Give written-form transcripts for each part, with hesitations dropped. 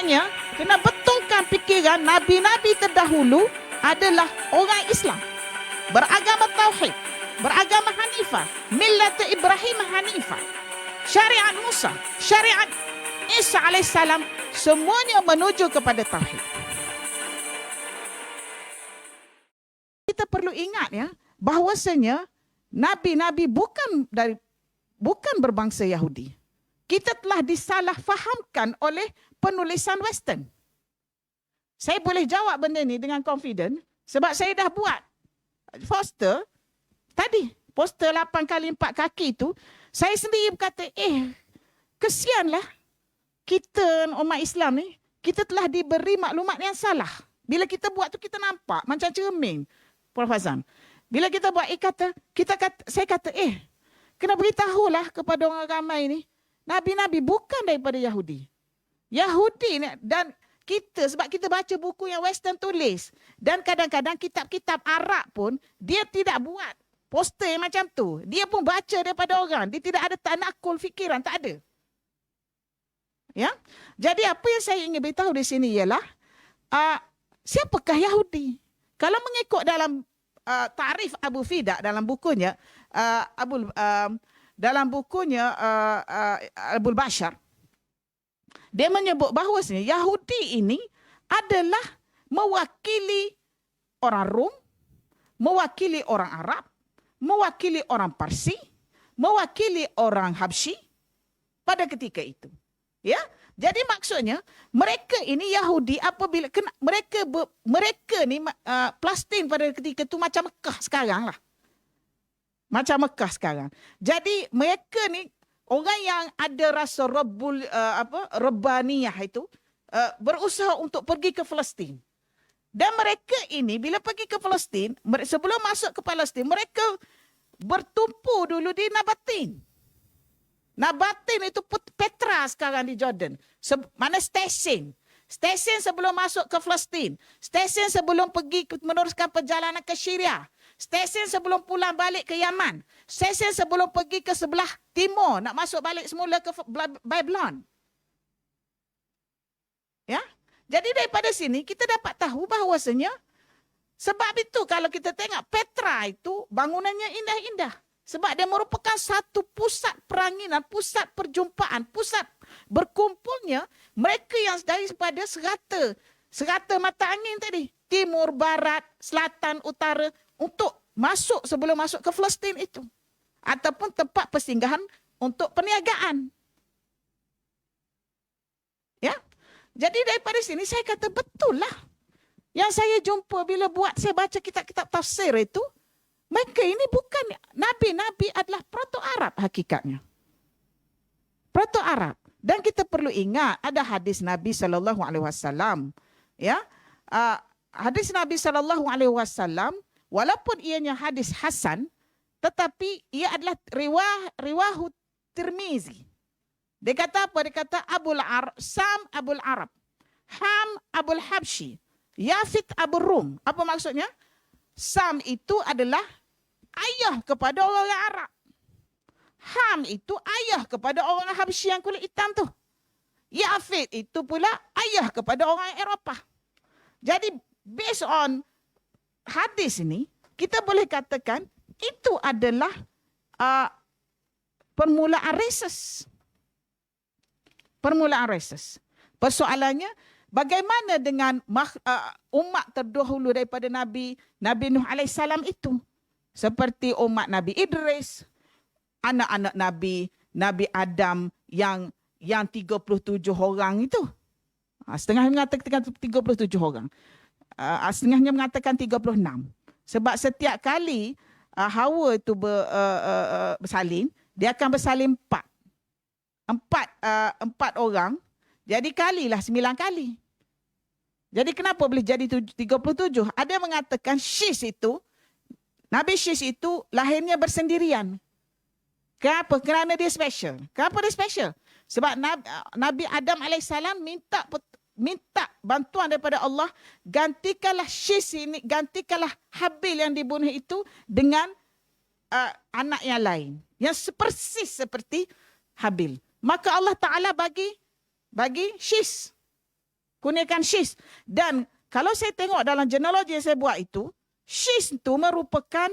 Maksudnya, kena betulkan fikiran Nabi-Nabi terdahulu adalah orang Islam. Beragama Tauhid, beragama Hanifah, millat Ibrahim Hanifah. Syariat Musa, syariat Isa alaihissalam, semuanya menuju kepada Tauhid. Kita perlu ingat ya, bahwasanya Nabi-Nabi bukan berbangsa Yahudi. Kita telah disalahfahamkan oleh penulisan Western. Saya boleh jawab benda ni dengan confident sebab saya dah buat poster tadi. Poster 8x4 kaki tu, saya sendiri berkata, kesianlah kita umat Islam ni, kita telah diberi maklumat yang salah. Bila kita buat tu kita nampak macam cermin, Prof. Azam. Bila kita buat saya kata, kena beritahulah kepada orang ramai ni, Nabi-Nabi bukan daripada Yahudi. Yahudi ni, dan kita, sebab kita baca buku yang Western tulis, dan kadang-kadang kitab-kitab Arab pun, dia tidak buat poster yang macam tu. Dia pun baca daripada orang. Dia tidak ada tanakul fikiran, tak ada. Ya? Jadi apa yang saya ingin beritahu di sini ialah, siapakah Yahudi? Kalau mengikut dalam tarif Abu Fida dalam bukunya, Abul Bashar, dia menyebut bahawasanya Yahudi ini adalah mewakili orang Rom, mewakili orang Arab, mewakili orang Parsi, mewakili orang Habsyi pada ketika itu. Ya, jadi maksudnya mereka ini Yahudi apabila mereka ni Palestin pada ketika itu macam Mekah sekarang lah. Macam Mekah sekarang. Jadi mereka ni orang yang ada rasa Rabbaniyah itu berusaha untuk pergi ke Palestin. Dan mereka ini bila pergi ke Palestin, sebelum masuk ke Palestin, mereka bertumpu dulu di Nabatin. Nabatin itu Petra sekarang di Jordan. Mana stesen. Stesen sebelum masuk ke Palestin. Stesen sebelum pergi meneruskan perjalanan ke Syria. Stesen sebelum pulang balik ke Yaman. Stesen sebelum pergi ke sebelah timur. Nak masuk balik semula ke Babylon. Ya. Jadi daripada sini kita dapat tahu bahawasanya sebab itu kalau kita tengok Petra itu bangunannya indah-indah. Sebab dia merupakan satu pusat peranginan, pusat perjumpaan, pusat berkumpulnya mereka yang daripada serata mata angin tadi. Timur, barat, selatan, utara untuk masuk sebelum masuk ke Palestin itu. Ataupun tempat persinggahan untuk perniagaan. Ya. Jadi daripada sini saya kata betul lah. Yang saya jumpa bila saya baca kitab-kitab tafsir itu, mereka ini bukan Nabi-Nabi adalah proto-Arab hakikatnya. Proto-Arab. Dan kita perlu ingat ada hadis Nabi SAW. Ya, hadis Nabi SAW, walaupun ianya hadis Hasan, tetapi ia adalah riwahu Tirmizi. Dia kata apa? Dia kata Sam Abul Arab, Ham Abul Habsyi, Yafit Abul Rum. Apa maksudnya? Sam itu adalah ayah kepada orang Arab. Ham itu ayah kepada orang Habsyi yang kulit hitam tu. Yafit itu pula ayah kepada orang Eropah. Jadi based on hadis ini, kita boleh katakan itu adalah permulaan reses. Permulaan reses. Persoalannya, bagaimana dengan umat terdahulu daripada Nabi Nuh alaihissalam itu? Seperti umat Nabi Idris, anak-anak Nabi Adam yang 37 orang itu. Setengahnya mengatakan 37 orang. Setengahnya mengatakan 36. Sebab setiap kali Hawa itu bersalin, dia akan bersalin 4. Empat orang, jadi kalilah 9 kali. Jadi kenapa boleh jadi 37? Ada yang mengatakan Nabi Syis itu lahirnya bersendirian. Kenapa? Kerana dia special. Kenapa dia special? Sebab Nabi Adam AS minta bantuan daripada Allah, gantikanlah Syis ini, gantikanlah Habil yang dibunuh itu dengan anak yang lain. Yang persis seperti Habil. Maka Allah Ta'ala bagi Syis. Kurniakan Syis. Dan kalau saya tengok dalam genealogi yang saya buat itu, Syis itu merupakan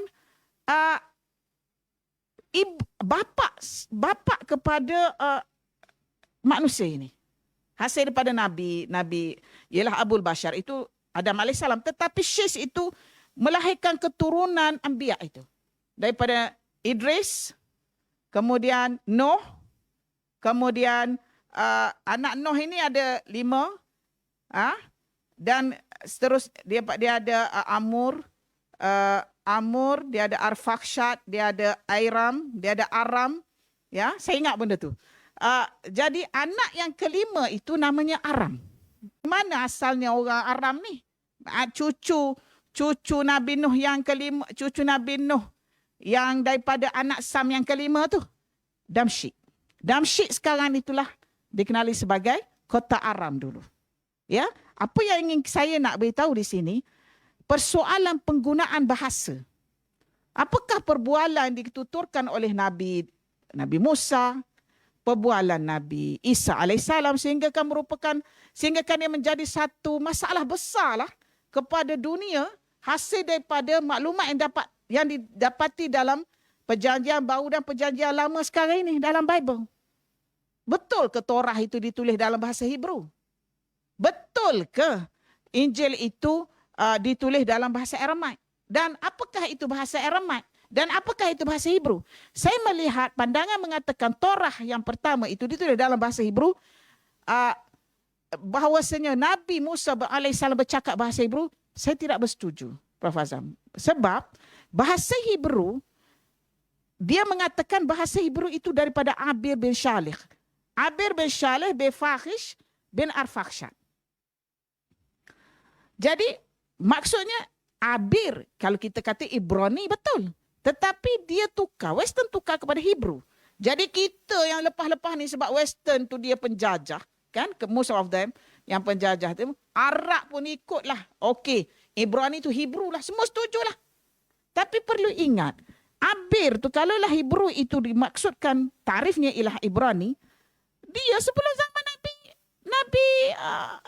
bapa kepada manusia ini. Hasil daripada Nabi ialah Abul Bashar itu Adam AS. Tetapi Syis itu melahirkan keturunan Anbiya itu. Daripada Idris, kemudian Nuh, kemudian anak Nuh ini ada 5, dan seterus dia ada Amur, dia ada Arfakhshad, dia ada Airam, dia ada Aram. Ya, saya ingat benda tu. Jadi anak yang kelima itu namanya Aram. Mana asalnya orang Aram ni? Cucu Nabi Nuh yang kelima, cucu Nabi Nuh yang daripada anak Sam yang kelima tu, Damsyik. Damsyik sekarang itulah dikenali sebagai kota Aram dulu. Ya, apa yang ingin saya nak beritahu di sini, persoalan penggunaan bahasa. Apakah perbualan dituturkan oleh Nabi Musa, perbualan Nabi Isa alaihissalam sehingga dia menjadi satu masalah besarlah kepada dunia hasil daripada maklumat yang didapati dalam perjanjian baru dan perjanjian lama sekarang ini dalam Bible. Betul ke Torah itu ditulis dalam bahasa Hebrew? Betul ke Injil itu ditulis dalam bahasa Aramaik? Dan apakah itu bahasa Aramaik? Dan apakah itu bahasa Hebrew? Saya melihat pandangan mengatakan Torah yang pertama itu ditulis dalam bahasa Hebrew, bahawasanya Nabi Musa alaihissalam bercakap bahasa Hebrew, saya tidak bersetuju, Prof. Azam. Sebab bahasa Hebrew, dia mengatakan bahasa Hebrew itu daripada Abir bin Shalih. Abir bin Shalih bin Fakhish bin Arfakhshad. Jadi maksudnya Abir, kalau kita kata Ibrani betul. Tetapi dia Western tukar kepada Hebrew. Jadi kita yang lepas-lepas ni sebab Western tu dia penjajah, kan? Most of them yang penjajah tu, Arab pun ikutlah. Okey, Ibrani tu Hebrew lah, semua setuju lah. Tapi perlu ingat, Abir tu kalaulah Hebrew itu dimaksudkan tarifnya ialah Ibrani, dia sebelum zaman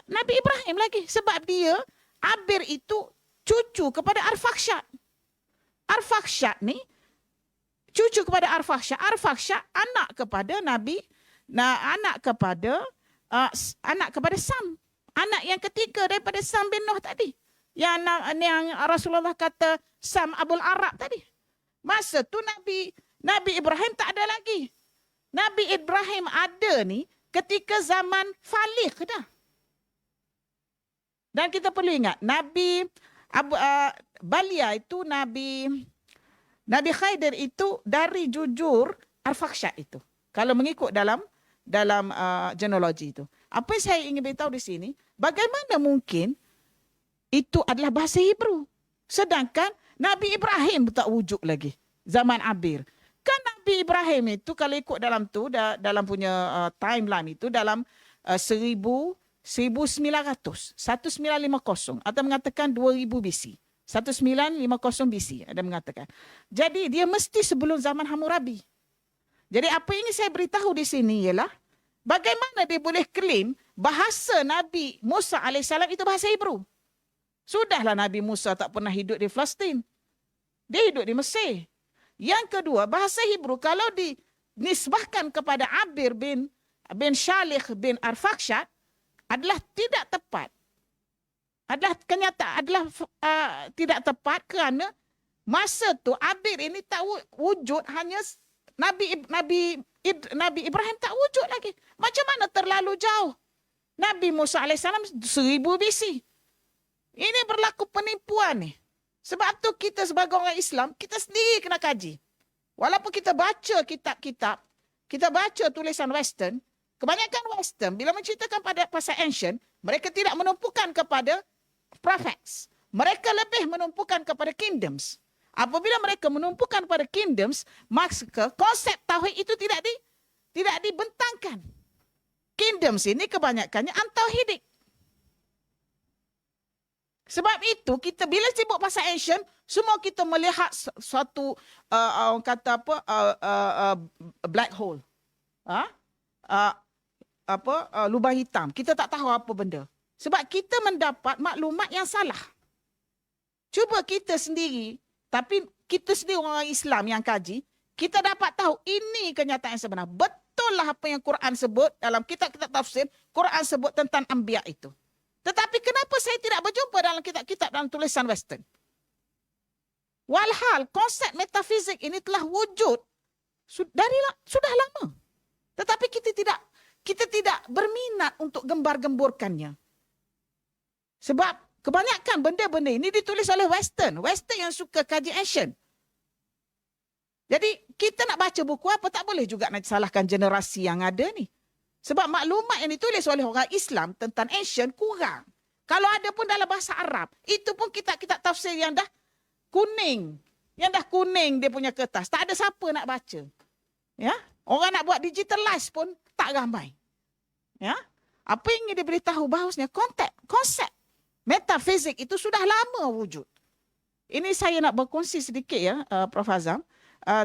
Nabi Ibrahim lagi. Sebab dia, Abir itu cucu kepada Arfakhshad. Arfakhshad ni cucu kepada Arfakhshad. Arfakhshad anak kepada anak kepada Sam. Anak yang ketiga daripada Sam bin Nuh tadi. Yang Rasulullah kata Sam Abul Arab tadi. Masa tu Nabi Ibrahim tak ada lagi. Nabi Ibrahim ada ni ketika zaman Falih dah. Dan kita perlu ingat Balia itu Nabi Khaidir itu dari jujur Arfakhshad itu. Kalau mengikut dalam genealogi itu. Apa yang saya ingin beritahu di sini, bagaimana mungkin itu adalah bahasa Hebrew. Sedangkan Nabi Ibrahim tak wujud lagi zaman Abir. Kan Nabi Ibrahim itu kalau ikut dalam punya timeline itu dalam 1950 atau mengatakan 2000 BC. 1950 BC ada mengatakan. Jadi dia mesti sebelum zaman Hammurabi. Jadi apa yang ingin saya beritahu di sini ialah bagaimana dia boleh klaim bahasa Nabi Musa alaihissalam itu bahasa Hebrew. Sudahlah Nabi Musa tak pernah hidup di Palestin. Dia hidup di Mesir. Yang kedua, bahasa Hebrew kalau dinisbahkan kepada Abir bin Shalih bin Arfakhshad adalah tidak tepat. Adalah tidak tepat kerana masa tu Abir ini tak wujud, hanya Nabi Ibrahim tak wujud lagi. Macam mana terlalu jauh? Nabi Musa AS 1000 BC. Ini berlaku penipuan ni. Sebab tu kita sebagai orang Islam, kita sendiri kena kaji. Walaupun kita baca kitab-kitab, kita baca tulisan Western, kebanyakan Western bila menceritakan pasal ancient, mereka tidak menumpukan kepada prophets. Mereka lebih menumpukan kepada kingdoms. Apabila mereka menumpukan pada kingdoms, maka konsep tauhid itu tidak dibentangkan. Kingdoms ini kebanyakannya antauhidik. Sebab itu kita bila sibuk pasal ancient, semua kita melihat suatu orang kata black hole. Lubang hitam. Kita tak tahu apa benda. Sebab kita mendapat maklumat yang salah. Cuba kita sendiri, tapi kita sendiri orang Islam yang kaji, kita dapat tahu ini kenyataan yang sebenar. Betul lah apa yang Quran sebut dalam kitab-kitab tafsir, Quran sebut tentang Anbiya itu. Tetapi kenapa saya tidak berjumpa dalam kitab-kitab dalam tulisan Western? Walhal konsep metafizik ini telah wujud sudah lama. Tetapi kita tidak berminat untuk gembar-gemburkannya. Sebab kebanyakan benda-benda ini ditulis oleh Western yang suka kaji ancient. Jadi kita nak baca buku apa tak boleh juga nak salahkan generasi yang ada ni. Sebab maklumat yang ditulis oleh orang Islam tentang ancient kurang. Kalau ada pun dalam bahasa Arab, itu pun kitab-kitab tafsir yang dah kuning. Yang dah kuning dia punya kertas. Tak ada siapa nak baca. Ya, orang nak buat digitalize pun tak ramai. Ya, apa yang ingin diberitahu bahawasanya konsep metafizik itu sudah lama wujud. Ini saya nak berkongsi sedikit ya, Prof. Azam,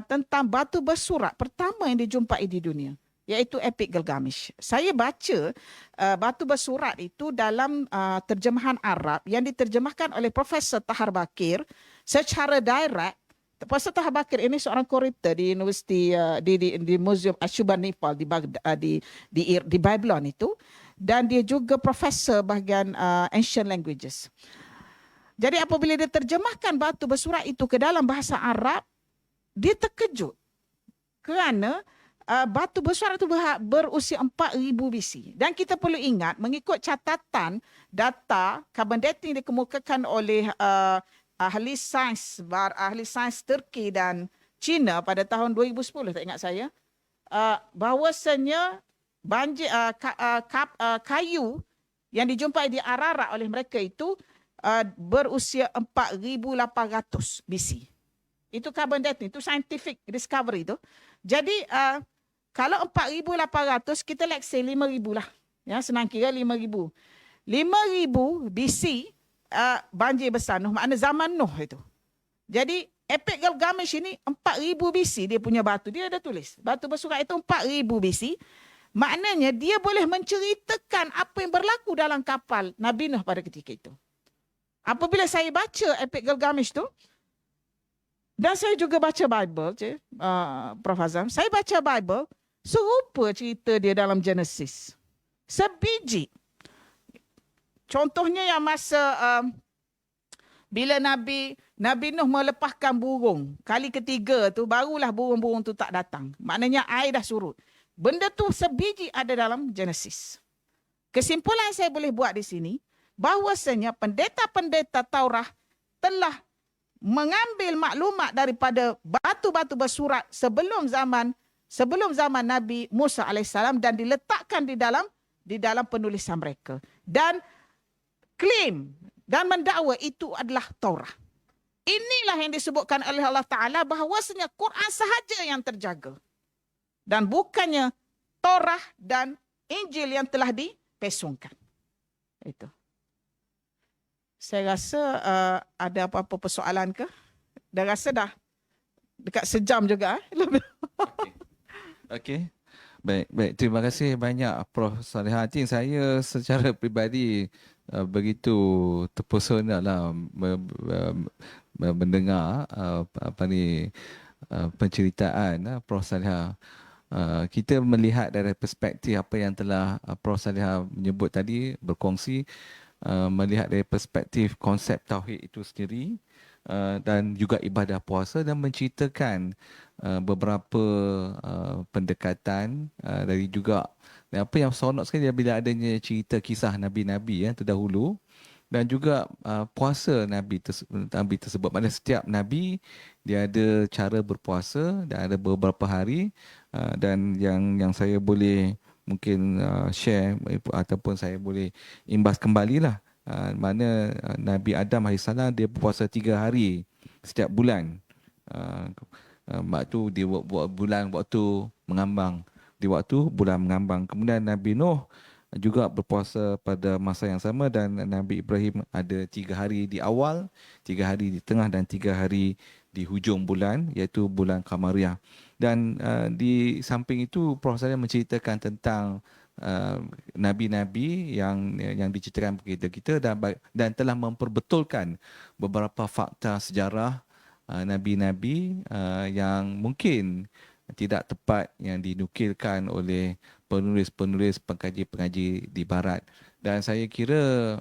tentang batu bersurat pertama yang dijumpai di dunia, iaitu Epic Gilgamesh. Saya baca batu bersurat itu dalam terjemahan Arab yang diterjemahkan oleh Profesor Tahar Bakir secara direct. Profesor Tahar Bakir ini seorang kurator di Universiti di Museum Ashurbanipal di Babylon itu, dan dia juga profesor bahagian ancient languages. Jadi apabila dia terjemahkan batu bersurat itu ke dalam bahasa Arab, dia terkejut kerana batu bersurat itu berusia 4,000 BC. Dan kita perlu ingat, mengikut catatan data carbon dating dikemukakan oleh ahli sains Turki dan China pada tahun 2010, tak ingat saya, bahawasanya kayu yang dijumpai di Ararat oleh mereka itu berusia 4,800 BC. Itu carbon dating, itu scientific discovery itu. Jadi kalau 4,800, kita let's say 5,000 lah. Ya, senang kira 5,000. 5,000 BC banjir besar Nuh, makna zaman Nuh itu. Jadi Epic Gilgamesh ini 4,000 BC dia punya batu. Dia ada tulis. Batu bersurat itu 4,000 BC. Maknanya dia boleh menceritakan apa yang berlaku dalam kapal Nabi Nuh pada ketika itu. Apabila saya baca Epic Gilgamesh tu, dan saya juga baca Bible, Prof. Azam, saya baca Bible, serupa cerita dia dalam Genesis. Sebiji. Contohnya yang masa bila Nabi Nuh melepaskan burung, kali ketiga tu barulah burung-burung tu tak datang. Maknanya air dah surut. Benda tu sebiji ada dalam Genesis. Kesimpulan saya boleh buat di sini, bahawasanya pendeta-pendeta Taurat telah mengambil maklumat daripada batu-batu bersurat sebelum zaman Nabi Musa alaihissalam dan diletakkan di dalam penulisan mereka, dan klaim dan mendakwa itu adalah Taurat. Inilah yang disebutkan oleh Allah Ta'ala bahawasanya Quran sahaja yang terjaga dan bukannya Taurat dan Injil yang telah dipesongkan. Itu. Saya rasa ada apa-apa persoalan ke? Dah rasa dah dekat sejam juga. Okey. Baik. Terima kasih banyak Prof. Saliha. Saya secara peribadi begitu terpesona lah mendengar penceritaan Prof. Saliha. Kita melihat dari perspektif apa yang telah Prof. Saliha menyebut tadi, berkongsi, melihat dari perspektif konsep tauhid itu sendiri, dan juga ibadah puasa, dan menceritakan beberapa pendekatan dari juga, dan apa yang seronok sekali bila adanya cerita kisah Nabi-Nabi terdahulu, dan juga puasa Nabi tersebut. Maksudnya setiap Nabi dia ada cara berpuasa dan ada beberapa hari, dan yang saya boleh mungkin share ataupun saya boleh imbas kembalilah, mana Nabi Adam AS dia berpuasa 3 hari setiap bulan. Waktu dia buat bulan waktu mengambang, di waktu bulan mengambang. Kemudian Nabi Nuh juga berpuasa pada masa yang sama, dan Nabi Ibrahim ada 3 hari di awal, 3 hari di tengah, dan 3 hari di hujung bulan, iaitu bulan Qamariyah. Dan di samping itu Prof. Salim menceritakan tentang nabi-nabi yang diceritakan kepada kita dan telah memperbetulkan beberapa fakta sejarah nabi-nabi yang mungkin tidak tepat yang dinukilkan oleh penulis-penulis pengkaji-pengkaji di barat. Dan saya kira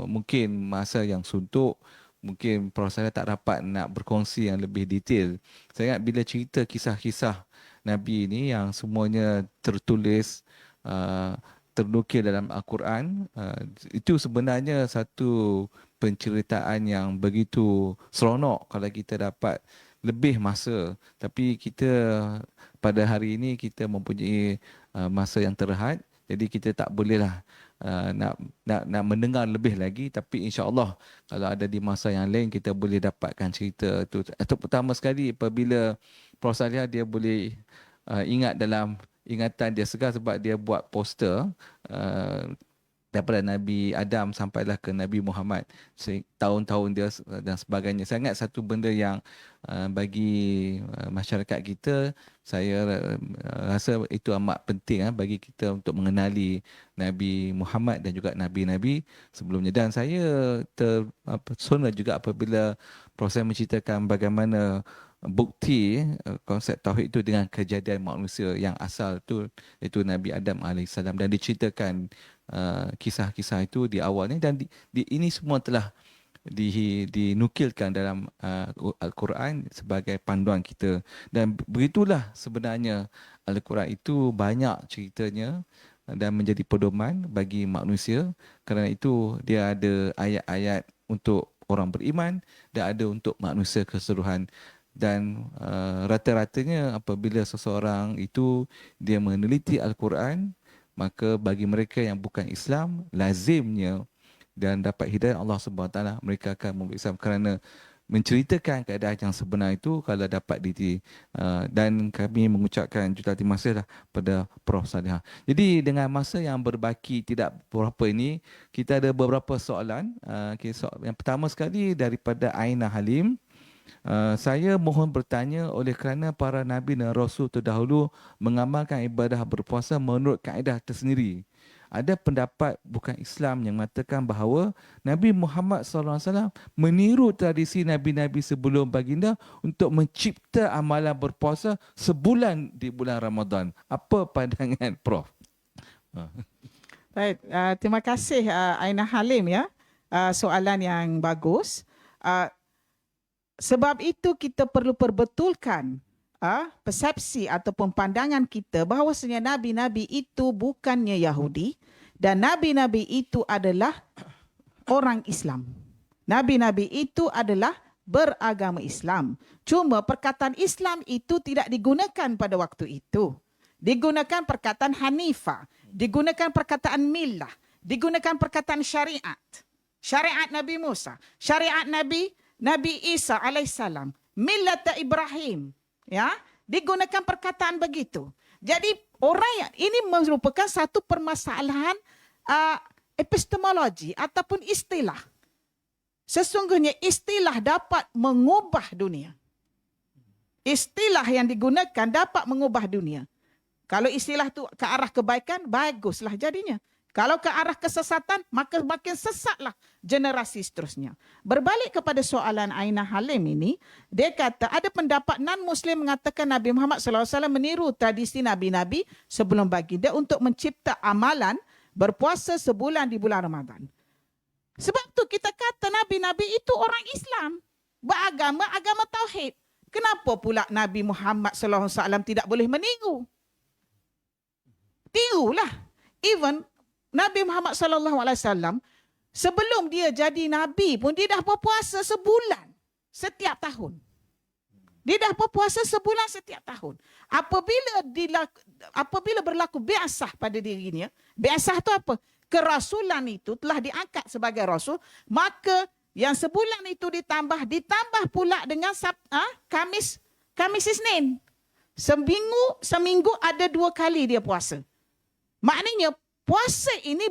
mungkin masa yang suntuk, mungkin Prof. Saleh tak dapat nak berkongsi yang lebih detail. Saya ingat bila cerita kisah-kisah Nabi ini yang semuanya tertulis, ternukil dalam Al-Quran, itu sebenarnya satu penceritaan yang begitu seronok kalau kita dapat lebih masa. Tapi kita pada hari ini kita mempunyai masa yang terhad, jadi kita tak bolehlah nak mendengar lebih lagi. Tapi insya-Allah kalau ada di masa yang lain kita boleh dapatkan cerita tu. Atau pertama sekali apabila Prof. Saleh dia boleh ingat dalam ingatan dia segar sebab dia buat poster daripada Nabi Adam sampailah ke Nabi Muhammad, tahun-tahun dia dan sebagainya. Saya ingat satu benda yang bagi masyarakat kita, saya rasa itu amat penting bagi kita untuk mengenali Nabi Muhammad dan juga Nabi-Nabi sebelumnya. Dan saya terpesona juga apabila proses menceritakan bagaimana bukti konsep tauhid itu dengan kejadian manusia yang asal itu, iaitu Nabi Adam AS, dan diceritakan kisah-kisah itu di awalnya, dan ini semua telah dinukilkan dalam Al-Quran sebagai panduan kita. Dan begitulah sebenarnya Al-Quran itu banyak ceritanya dan menjadi pedoman bagi manusia. Kerana itu dia ada ayat-ayat untuk orang beriman dan ada untuk manusia keseluruhan. Dan rata-ratanya apabila seseorang itu dia meneliti Al-Quran, maka bagi mereka yang bukan Islam, lazimnya dan dapat hidayah Allah SWT, mereka akan memeluk Islam kerana menceritakan keadaan yang sebenar itu kalau dapat dan kami mengucapkan juta terima kasih pada Prof. Saleh. Jadi dengan masa yang berbaki tidak berapa ini, kita ada beberapa soalan. Yang pertama sekali daripada Aina Halim. Saya mohon bertanya, oleh kerana para Nabi dan Rasul terdahulu mengamalkan ibadah berpuasa menurut kaedah tersendiri, ada pendapat bukan Islam yang mengatakan bahawa Nabi Muhammad SAW meniru tradisi Nabi-Nabi sebelum baginda untuk mencipta amalan berpuasa sebulan di bulan Ramadan. Apa pandangan Prof? Baik, terima kasih Aina Halim ya. Soalan yang bagus. Sebab itu kita perlu perbetulkan persepsi ataupun pandangan kita bahawasanya Nabi-Nabi itu bukannya Yahudi dan Nabi-Nabi itu adalah orang Islam. Nabi-Nabi itu adalah beragama Islam. Cuma perkataan Islam itu tidak digunakan pada waktu itu. Digunakan perkataan Hanifah, digunakan perkataan millah, digunakan perkataan syariat. Syariat Nabi Musa, syariat Nabi Isa alaihissalam, millat Ibrahim, ya, digunakan perkataan begitu. Jadi orang yang ini merupakan satu permasalahan epistemologi ataupun istilah. Sesungguhnya istilah dapat mengubah dunia. Istilah yang digunakan dapat mengubah dunia. Kalau istilah itu ke arah kebaikan, baguslah jadinya. Kalau ke arah kesesatan, maka makin sesatlah generasi seterusnya. Berbalik kepada soalan Aina Halim ini, dia kata ada pendapat non-Muslim mengatakan Nabi Muhammad SAW meniru tradisi Nabi-Nabi sebelum baginda untuk mencipta amalan berpuasa sebulan di bulan Ramadan. Sebab tu kita kata Nabi-Nabi itu orang Islam, agama tauhid. Kenapa pula Nabi Muhammad SAW tidak boleh meniru? Tirulah. Even Nabi Muhammad SAW sebelum dia jadi Nabi pun dia dah berpuasa sebulan setiap tahun. Dia dah berpuasa sebulan setiap tahun. Apabila berlaku biasah pada dirinya, biasah itu apa? Kerasulan itu telah diangkat sebagai rasul, maka yang sebulan itu ditambah pula dengan Kamis Isnin. Seminggu ada 2 kali dia puasa. Maknanya puasa ini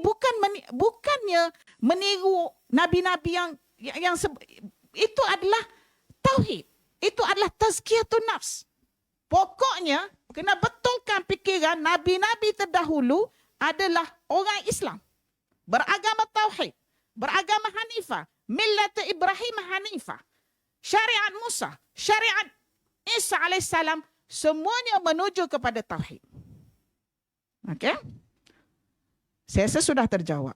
bukannya meniru nabi-nabi yang itu adalah tauhid. Itu adalah tazkiyatun nafs. Pokoknya kena betulkan fikiran nabi-nabi terdahulu adalah orang Islam. Beragama Tauhid. Beragama Hanifah. Millat Ibrahim Hanifah. Syariat Musa. Syariat Isa alaihissalam. Semuanya menuju kepada Tauhid. Okey? Saya rasa sudah terjawab.